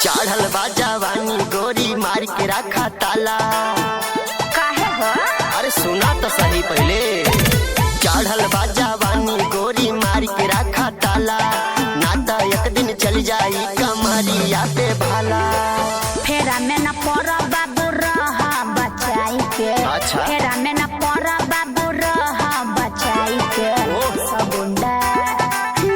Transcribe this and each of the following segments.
चढ़ल बा जवानी गोरी मार के रखा ताला। काहे हो? अरे सुना तो सही पहले। चढ़ल बा जवानी गोरी मार के रखा ताला, ना तो एक दिन चल जाई कमरिया पे भाला। फेरा में न पड़ बाबू रह बचाई के। अच्छा। फेरा में न पड़ बाबू रह बचाई के। सगुंडा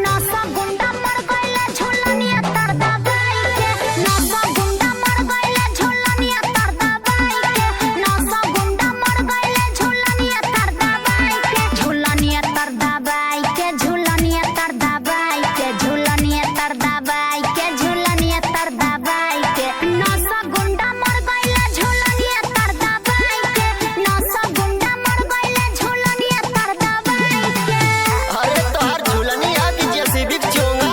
न सगुंडा मर गइले झुलनिया तर दबाई के। न सगुंडा मर गइले झुलनिया तर दबाई के। न सगुंडा मर गइले झुलनिया तर दबाई के। झुलनिया तर दबाई के। झुलनिया तर दबाई के। झुलनिया तर दबाई के। झुलनिया तर दबाई के। न सगुंडा मर गइले झुलनिया तर दबाई के। न सगुंडा मर गइले झुलनिया तर दबाई के। अरे तोहर झुलनिया की जैसी भी चोंगा।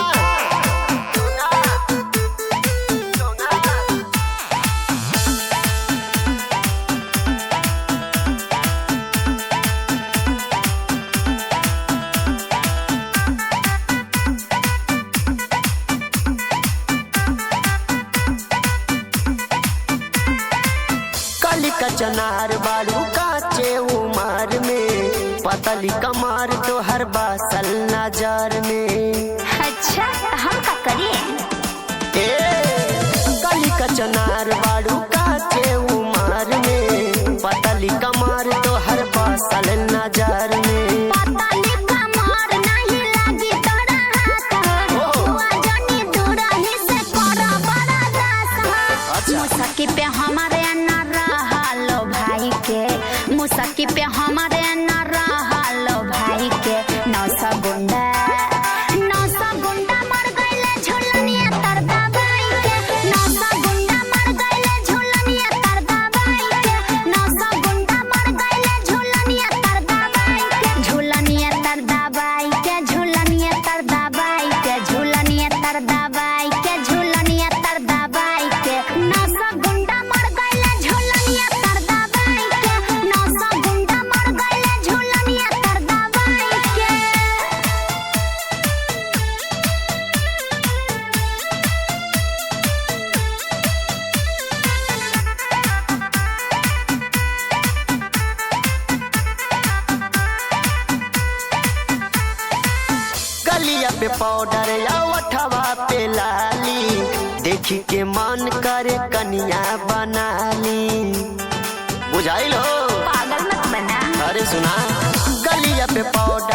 कली का चनार बालू काचे उमर में, पतली कमार तो हर बासल नजर में। अच्छा हम का करिए? ए कली का चनार बालू काचे उमर में, पतली कमार तो हर बासल नजर में। पतली कमर नहीं लागी तोरा हाथ हो। हुआ जनी दूरही से करा बड़ा दास हो। अच्छा। मुसकी पे हमारे न रहलो भाई के। मुसकी पे हमारे न रहलो भाई के। नौ सगुंडा मर गइले झुलनिया तर दबाई के। नौ सगुंडा मर गइले झुलनिया तर दबाई के। नौ सगुंडा मर गइले झुलनिया तर दबाई के। झुलनिया तर दबाई के। झुलनिया तर दबाई के। झुलनिया तर दबाई के। झुलनिया तर दबाई के। नौ सगुंडा मर गइले झुलनिया तर दबाई के। नौ सगुंडा मर गइले झुलनिया तर दबाई के। गलिया पे पाउडर या ओठवा पे लाली, देखी के मन करे कनिया बना ली। बुझाइल हो? पागल मत बना। अरे सुना, गलिया पे पाउडर